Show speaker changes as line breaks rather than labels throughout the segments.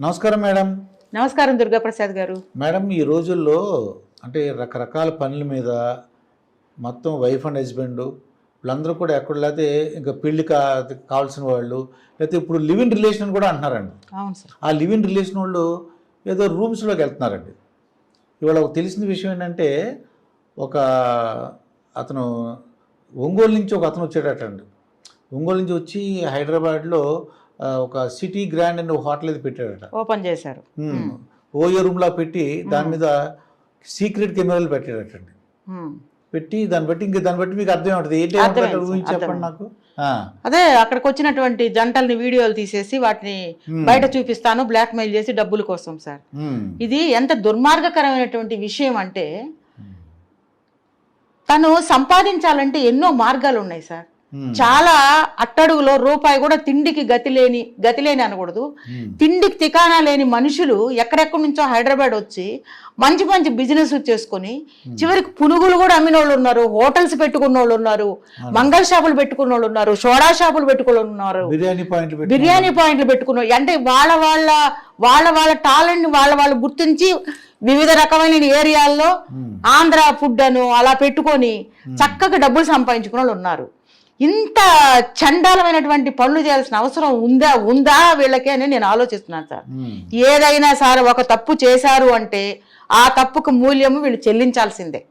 నమస్కారం మేడం.
నమస్కారం దుర్గాప్రసాద్ గారు.
మేడం, ఈ రోజుల్లో అంటే రకరకాల పనుల మీద మొత్తం వైఫ్ అండ్ హస్బెండ్ వీళ్ళందరూ కూడా ఎక్కడ లేకపోతే ఇంకా పెళ్లి కావాల్సిన వాళ్ళు లేకపోతే ఇప్పుడు లివ్ ఇన్ రిలేషన్ కూడా అంటున్నారండి.
అవును సార్.
ఆ లివ్ ఇన్ రిలేషన్ వాళ్ళు ఏదో రూమ్స్లోకి వెళ్తున్నారండి. ఇవాళ ఒక తెలిసిన విషయం ఏంటంటే ఒక అతను ఒంగోలు నుంచి ఒక అతను వచ్చాడటండి. ఒంగోలు నుంచి వచ్చి హైదరాబాద్లో ఒక సిటీ గ్రాండ్ అని హోటల్ అది పెట్టాడట.
ఓపెన్ చేశారు.
ఓయో రూమ్లా పెట్టి దాని మీద సీక్రెట్ కెమెరాలు పెట్టాడటండి. పెట్టి దాన్ని బట్టి మీకు అర్థం ఉంటుంది. ఏంటి ఊహించి చెప్పండి నాకు.
అదే అక్కడికి వచ్చినటువంటి జంటల్ని వీడియోలు తీసేసి వాటిని బయట చూపిస్తాను, బ్లాక్ మెయిల్ చేసి డబ్బుల కోసం సార్. ఇది ఎంత దుర్మార్గకరమైనటువంటి విషయం అంటే తను సంపాదించాలంటే ఎన్నో మార్గాలు ఉన్నాయి సార్. చాలా అట్టడుగులో రూపాయి కూడా తిండికి గతిలేని అనకూడదు, తిండికి తికానా లేని మనుషులు ఎక్కడెక్కడి నుంచో హైదరాబాద్ వచ్చి మంచి మంచి బిజినెస్ చేసుకుని చివరికి పునుగులు కూడా అమ్మిన వాళ్ళు ఉన్నారు, హోటల్స్ పెట్టుకున్న వాళ్ళు ఉన్నారు, మంగళ షాపులు పెట్టుకున్న వాళ్ళు ఉన్నారు, సోడా షాపులు పెట్టుకున్న ఉన్నారు, బిర్యానీ పాయింట్లు పెట్టుకున్న. అంటే వాళ్ళ టాలెంట్ వాళ్ళు గుర్తించి వివిధ రకమైన ఏరియాల్లో ఆంధ్ర ఫుడ్ అను అలా పెట్టుకొని చక్కగా డబ్బులు సంపాదించుకున్న వాళ్ళు ఉన్నారు. ఇంత చండాలమైనటువంటి పనులు చేయాల్సిన అవసరం ఉందా వీళ్ళకి అని నేను ఆలోచిస్తున్నాను సార్. ఏదైనా సార్ ఒక తప్పు చేశారు అంటే ఆ తప్పుకు మూల్యము వీళ్ళు చెల్లించాల్సిందే.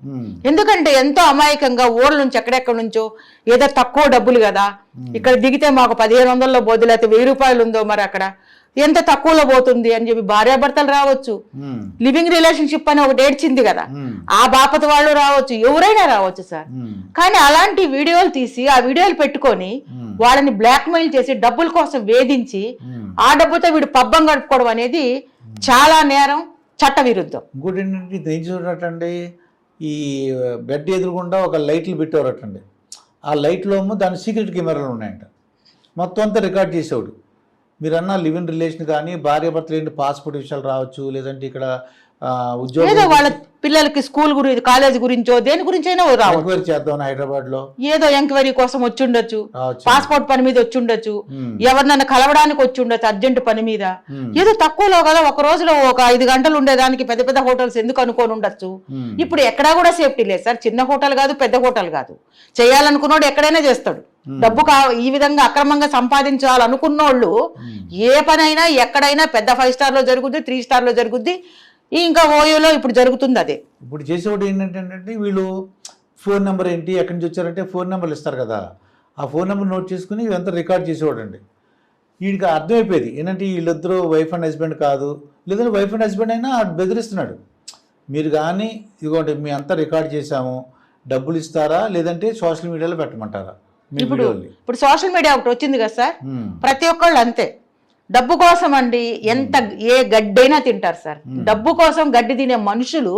ఎందుకంటే ఎంతో అమాయకంగా ఊర్ల నుంచి ఎక్కడెక్కడి నుంచో ఏదో తక్కువ డబ్బులు కదా, ఇక్కడ దిగితే మాకు 1500లో పోదు, లేకపోతే 1000 రూపాయలు ఉందో మరి అక్కడ ఎంత తక్కువలో పోతుంది అని చెప్పి భార్యాభర్తలు రావచ్చు, లివింగ్ రిలేషన్షిప్ అని ఒకటి ఏడ్చింది కదా, ఆ బాపత వాళ్ళు రావచ్చు, ఎవరైనా రావచ్చు సార్. కానీ అలాంటి వీడియోలు తీసి ఆ వీడియోలు పెట్టుకొని వాళ్ళని బ్లాక్ మెయిల్ చేసి డబ్బుల కోసం వేధించి ఆ డబ్బుతో వీడు పబ్బం గడుపుకోవడం అనేది చాలా నేరం, చట్ట విరుద్ధం.
ఇంకోటి ఏంటంటే ఏం చూడటండి, ఈ బెడ్ ఎదురుగుండా ఒక లైట్లు పెట్టేవారటండి. ఆ లైట్లో ఏమో దాని సీక్రెట్ కెమెరాలు ఉన్నాయంట. మొత్తం అంతా రికార్డ్ చేసేవాడు. మీరు అన్న లివ్ ఇన్ రిలేషన్ కానీ భార్యాభర్తలు ఏంటి పాస్పోర్ట్ విషయాలు రావచ్చు, లేదంటే ఇక్కడ
ఉద్యోగం వాళ్ళ పిల్లలకి స్కూల్ గురించి కాలేజ్ గురించో దేని గురించి అయినా
ఎంక్వైరీ చేద్దాం హైదరాబాద్ లో, ఏదో
ఎంక్వైరీ కోసం వచ్చి ఉండొచ్చు, పాస్పోర్ట్ పని మీద వచ్చి ఉండొచ్చు, ఎవరినన్నా కలవడానికి వచ్చి ఉండొచ్చు అర్జెంట్ పని మీద. ఏదో తక్కువలో కదా ఒక రోజులో ఒక 5 గంటలు ఉండేదానికి పెద్ద పెద్ద హోటల్స్ ఎందుకు అనుకోని ఉండొచ్చు. ఇప్పుడు ఎక్కడా కూడా సేఫ్టీ లేదు సార్. చిన్న హోటల్ కాదు, పెద్ద హోటల్ కాదు, చేయాలనుకున్నోడు ఎక్కడైనా చేస్తాడు. డబ్బు ఈ విధంగా అక్రమంగా సంపాదించాలనుకున్నోళ్ళు ఏ పనైనా ఎక్కడైనా పెద్ద 5 స్టార్లో జరుగుద్ది, 3 స్టార్లో జరుగుద్ది, ఇంకా ఓయోలో ఇప్పుడు జరుగుతుంది అదే.
ఇప్పుడు చేసేవాడు ఏంటంటే వీళ్ళు ఫోన్ నెంబర్ ఏంటి, ఎక్కడి నుంచి వచ్చారంటే ఫోన్ నెంబర్లు ఇస్తారు కదా, ఆ ఫోన్ నెంబర్ నోట్ చేసుకుని ఇదంతా రికార్డ్ చేసేవాడు అండి. వీడికి అర్థమైపోయేది ఏంటంటే వీళ్ళిద్దరూ వైఫ్ అండ్ హస్బెండ్ కాదు, లేదంటే వైఫ్ అండ్ హస్బెండ్ అయినా బెదిరిస్తున్నాడు. మీరు కానీ ఇదిగోండి మీ అంతా రికార్డ్ చేశాము, డబ్బులు ఇస్తారా లేదంటే సోషల్ మీడియాలో పెట్టమంటారా.
ఇప్పుడు సోషల్ మీడియా ఒకటి వచ్చింది కదా సార్, ప్రతి ఒక్కళ్ళు అంతే డబ్బు కోసం అండి ఏ గడ్డైనా తింటారు సార్. డబ్బు కోసం గడ్డి తినే మనుషులు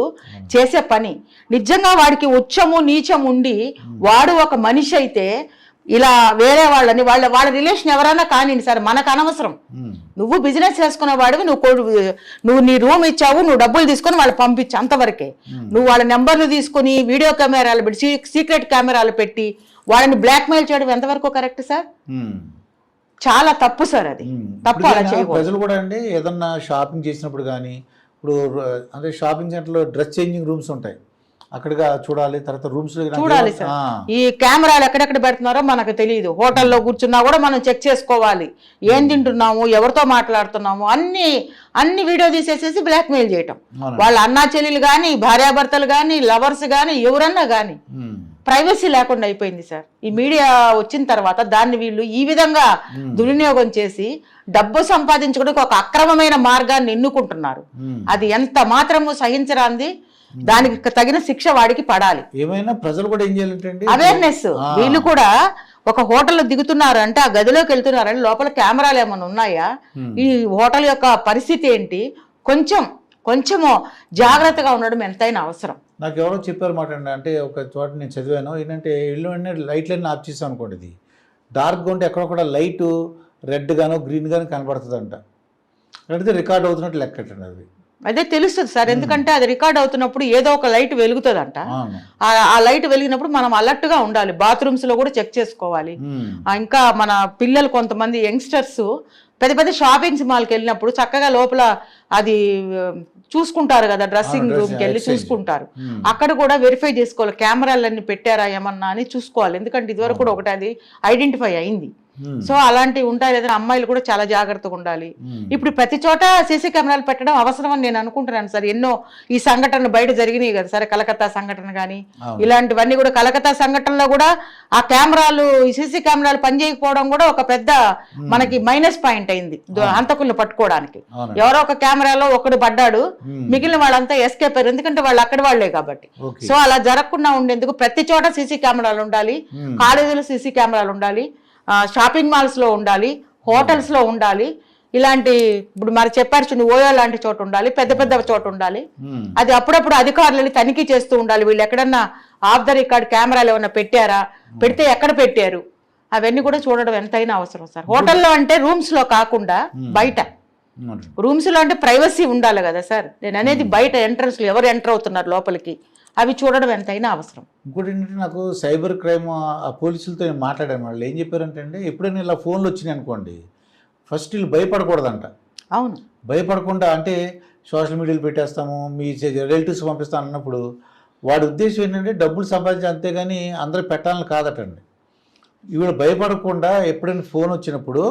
చేసే పని నిజంగా వాడికి ఉచ్చము నీచం ఉండి వాడు ఒక మనిషి అయితే ఇలా వేరే వాళ్ళని వాళ్ళ రిలేషన్ ఎవరైనా కానివ్వండి సార్, మనకు అనవసరం. నువ్వు బిజినెస్ చేసుకునే వాడివి, నువ్వు నీ రూమ్ ఇచ్చావు, నువ్వు డబ్బులు తీసుకొని వాళ్ళు పంపించు, అంతవరకే. నువ్వు వాళ్ళ నెంబర్లు తీసుకుని వీడియో కెమెరాలు పెట్టి సీక్రెట్ కెమెరాలు పెట్టి వాళ్ళని బ్లాక్మెయిల్ చేయడం ఎంతవరకు కరెక్ట్ సార్? చాలా తప్పు సార్, అది తప్పు. అలా చేయకూడదు.
ప్రజలు కూడా అండి ఏదన్నా షాపింగ్ చేసినప్పుడు కానీ ఇప్పుడు అంటే షాపింగ్ సెంటర్లో డ్రెస్ చేంజింగ్ రూమ్స్ ఉంటాయి, అక్కడగా చూడాలి, తర్వాత రూమ్స్
చూడాలి సార్. ఈ కెమెరాలు ఎక్కడెక్కడ పెడుతున్నారో మనకు తెలియదు. హోటల్లో కూర్చున్నా కూడా మనం చెక్ చేసుకోవాలి, ఏం తింటున్నాము, ఎవరితో మాట్లాడుతున్నాము, అన్ని వీడియో తీసేసేసి బ్లాక్ మెయిల్ చేయటం. వాళ్ళ అన్నా చెల్లెలు కానీ, భార్యాభర్తలు కానీ, లవర్స్ కానీ, ఎవరన్నా కానీ ప్రైవసీ లేకుండా అయిపోయింది సార్. ఈ మీడియా వచ్చిన తర్వాత దాన్ని వీళ్ళు ఈ విధంగా దుర్వినియోగం చేసి డబ్బు సంపాదించుకోవడానికి ఒక అక్రమమైన మార్గాన్ని ఎన్నుకుంటున్నారు. అది ఎంత మాత్రము సహించరాంది, దానికి తగిన శిక్ష వాడికి పడాలి.
ఏమైనా ప్రజలు కూడా ఏం చేయాలంటే
అవేర్నెస్. వీళ్ళు కూడా ఒక హోటల్లో దిగుతున్నారు అంటే ఆ గదిలోకి వెళ్తున్నారని లోపల కెమెరాలు ఏమైనా ఉన్నాయా, ఈ హోటల్ యొక్క పరిస్థితి ఏంటి, కొంచెము జాగ్రత్తగా ఉండడం ఎంతైనా అవసరం.
నాకు ఎవరో చెప్పారు మాట అంటే ఒక చోట నేను చదివాను ఏంటంటే ఇల్లు వెంటనే లైట్లన్నీ ఆఫ్ చేసాం అనుకోండి, ఇది డార్క్గా ఉంటే ఎక్కడ కూడా లైటు రెడ్ గాను గ్రీన్ గాను కనబడుతుంది అంట, అంటే రికార్డ్ అవుతున్నట్టు లెక్కటండి. అది
అదే తెలుస్తుంది సార్, ఎందుకంటే అది రికార్డ్ అవుతున్నప్పుడు ఏదో ఒక లైట్ వెలుగుతుందంట. ఆ లైట్ వెలిగినప్పుడు మనం అలర్ట్ గా ఉండాలి. బాత్రూమ్స్ లో కూడా చెక్ చేసుకోవాలి. ఇంకా మన పిల్లలు కొంతమంది యంగ్స్టర్స్ పెద్ద పెద్ద షాపింగ్స్ మాల్కి వెళ్ళినప్పుడు చక్కగా లోపల అది చూసుకుంటారు కదా, డ్రెస్సింగ్ రూమ్కి వెళ్ళి చూసుకుంటారు. అక్కడ కూడా వెరిఫై చేసుకోవాలి, కెమెరాలన్నీ పెట్టారా ఏమన్నా అని చూసుకోవాలి. ఎందుకంటే ఇదివరకు కూడా ఒకటి అది ఐడెంటిఫై అయింది. సో అలాంటివి ఉంటాయి లేదా, అమ్మాయిలు కూడా చాలా జాగ్రత్తగా ఉండాలి. ఇప్పుడు ప్రతి చోట సీసీ కెమెరాలు పెట్టడం అవసరం అని నేను అనుకుంటున్నాను సార్. ఎన్నో ఈ సంఘటనలు బయట జరిగినాయి కదా సార్, కలకత్తా సంఘటన కానీ ఇలాంటివన్నీ కూడా. కలకత్తా సంఘటనలో కూడా ఆ కెమెరాలు, ఈ సీసీ కెమెరాలు పనిచేయకపోవడం కూడా ఒక పెద్ద మనకి మైనస్ పాయింట్ అయింది హంతకులను పట్టుకోవడానికి. ఎవరో ఒక కెమెరాలో ఒకడు పడ్డాడు, మిగిలిన వాళ్ళంతా ఎస్కేప్ అయ్యారు, ఎందుకంటే వాళ్ళు అక్కడి వాళ్లే కాబట్టి. సో అలా జరగకుండా ఉండేందుకు ప్రతి చోట సీసీ కెమెరాలు ఉండాలి, కాలేజీలో సీసీ కెమెరాలు ఉండాలి, షాపింగ్ మాల్స్ లో ఉండాలి, హోటల్స్ లో ఉండాలి. ఇలాంటి ఇప్పుడు మరి చెప్పారు చూడండి, ఓయో లాంటి చోట ఉండాలి, పెద్ద పెద్ద చోట ఉండాలి. అది అప్పుడప్పుడు అధికారులు తనిఖీ చేస్తూ ఉండాలి. వీళ్ళు ఎక్కడన్నా ఆఫ్ ద రికార్డ్ కెమెరాలు ఏమన్నా పెట్టారా, పెడితే ఎక్కడ పెట్టారు, అవన్నీ కూడా చూడడం ఎంతైనా అవసరం సార్. హోటల్లో అంటే రూమ్స్ లో కాకుండా బయట, రూమ్స్ లో అంటే ప్రైవసీ ఉండాలి కదా సార్. నేను అనేది బయట ఎంట్రన్స్ లో ఎవరు ఎంటర్ అవుతున్నారు లోపలికి, అవి చూడడం ఎంతైనా అవసరం.
ఇంకోటి ఏంటంటే, నాకు సైబర్ క్రైమ్ ఆ పోలీసులతో నేను మాట్లాడాను. వాళ్ళు ఏం చెప్పారంటే అండి, ఎప్పుడైనా ఇలా ఫోన్లు వచ్చినాయి అనుకోండి, ఫస్ట్ వీళ్ళు భయపడకూడదంట.
అవును, భయపడకుండా
అంటే సోషల్ మీడియాలో పెట్టేస్తాము, మీ రిలేటివ్స్ పంపిస్తాను అన్నప్పుడు వాడి ఉద్దేశం ఏంటంటే డబ్బులు సంపాదించి, అంతేగాని అందరూ పెట్టాలని కాదటండి. ఇవి భయపడకుండా ఎప్పుడైనా ఫోన్ వచ్చినప్పుడు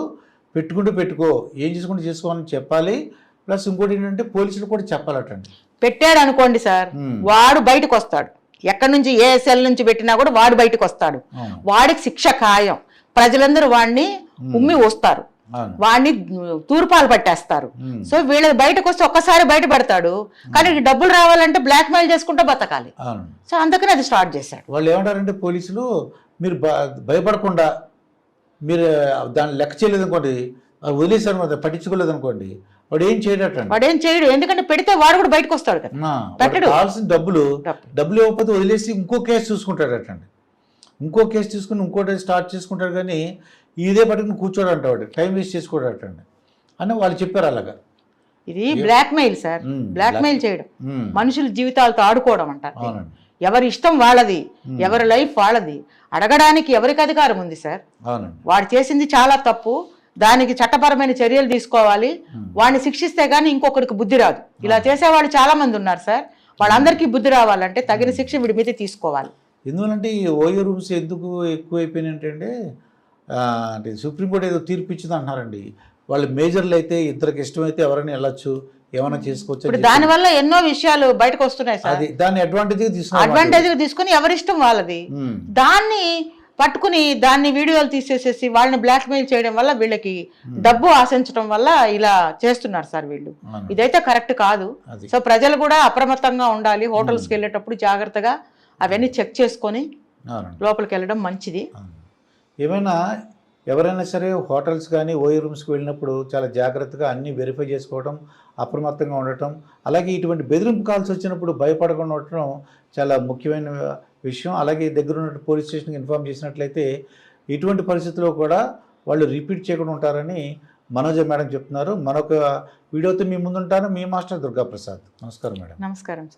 పెట్టుకుంటూ పెట్టుకో, ఏం చేసుకుంటూ చేసుకోవాలని చెప్పాలి. ప్లస్ ఇంకోటి ఏంటంటే పోలీసులు కూడా చెప్పాలటండి.
పెట్టాడు అనుకోండి సార్, వాడు బయటకు వస్తాడు. ఎక్కడి నుంచి ఏ సెల్ నుంచి పెట్టినా కూడా వాడు బయటకు వస్తాడు. వాడికి శిక్ష ఖాయం. ప్రజలందరూ వాడిని ఉమ్మి వస్తారు, వాడిని తూర్పాలు పట్టేస్తారు. సో వీళ్ళ బయటకు వస్తే ఒక్కసారి బయట పెడతాడు, కానీ డబ్బులు రావాలంటే బ్లాక్ మెయిల్ చేసుకుంటూ బతకాలి. సో అందుకని అది స్టార్ట్ చేశాడు.
వాళ్ళు ఏమంటారంటే పోలీసులు, మీరు భయపడకుండా మీరు దాన్ని లెక్క చేయలేదు అనుకోండి, వదిలేసారు పట్టించుకోలేదు అనుకోండి, వాడు ఏం చేయడు.
ఎందుకంటే పెడితే వాడు కూడా బయటకు వస్తాడు కదా.
కావాల్సిన డబ్బులు ఇవ్వకపోతే వదిలేసి ఇంకో కేసు చూసుకుంటాడటండి. ఇంకో కేసు తీసుకుని ఇంకోటి స్టార్ట్ చేసుకుంటాడు, కానీ ఇదే పట్టుకుని కూర్చోడంట, వాడు టైం వేస్ట్ చేసుకోడటండి అని వాళ్ళు చెప్పారు. అలాగా
ఇది blackmail sir, blackmail చేయడం, మనుషుల జీవితాలతో ఆడుకోవడం అంటారు. ఎవరి ఇష్టం వాళ్ళది, ఎవరి లైఫ్ వాళ్ళది, అడగడానికి ఎవరికి అధికారం ఉంది సార్? వాడు చేసింది చాలా తప్పు, దానికి చట్టపరమైన చర్యలు తీసుకోవాలి. వాడిని శిక్షిస్తే గానీ ఇంకొకరికి బుద్ధి రాదు. ఇలా చేసేవాళ్ళు చాలా మంది ఉన్నారు సార్. వాళ్ళందరికీ బుద్ధి రావాలంటే తగిన శిక్ష వీడి మీద తీసుకోవాలి.
ఎందుకంటే ఈ ఓయో రూమ్స్ ఎందుకు ఎక్కువైపోయినాయంటే, అంటే సుప్రీంకోర్టు ఏదో తీర్పు ఇచ్చింది అంటున్నారండి. వాళ్ళు మేజర్లు అయితే ఇద్దరికి ఇష్టమైతే ఎవరైనా వెళ్ళొచ్చు, ఏమైనా చేసుకోవచ్చు.
ఇప్పుడు దాని వల్ల ఎన్నో విషయాలు బయటకు వస్తున్నాయి సార్.
దాన్ని అడ్వాంటేజ్
తీసుకుని ఎవరిష్టం వాళ్ళది, దాన్ని పట్టుకుని దాన్ని వీడియోలు తీసేసేసి వాళ్ళని బ్లాక్ మెయిల్ చేయడం వల్ల వీళ్ళకి డబ్బు ఆశించడం వల్ల ఇలా చేస్తున్నారు సార్ వీళ్ళు. ఇదైతే కరెక్ట్ కాదు. సో ప్రజలు కూడా అప్రమత్తంగా ఉండాలి. హోటల్స్కి వెళ్ళేటప్పుడు జాగ్రత్తగా అవన్నీ చెక్ చేసుకొని లోపలికి వెళ్ళడం మంచిది.
ఎవరైనా సరే హోటల్స్ కానీ ఓయో రూమ్స్కి వెళ్ళినప్పుడు చాలా జాగ్రత్తగా అన్నీ వెరిఫై చేసుకోవడం, అప్రమత్తంగా ఉండటం, అలాగే ఇటువంటి బెదిరింపు కాల్స్ వచ్చినప్పుడు భయపడకుండా ఉండటం చాలా ముఖ్యమైన విషయం. అలాగే దగ్గర ఉన్న పోలీస్ స్టేషన్కి ఇన్ఫార్మ్ చేసినట్లయితే ఇటువంటి పరిస్థితుల్లో కూడా వాళ్ళు రిపీట్ చేయకుండా ఉంటారని మనోజ మేడం చెప్తున్నారు. మరొక వీడియోతో మీ ముందుంటాను. మీ మాస్టర్ దుర్గాప్రసాద్. నమస్కారం మేడం.
నమస్కారం సార్.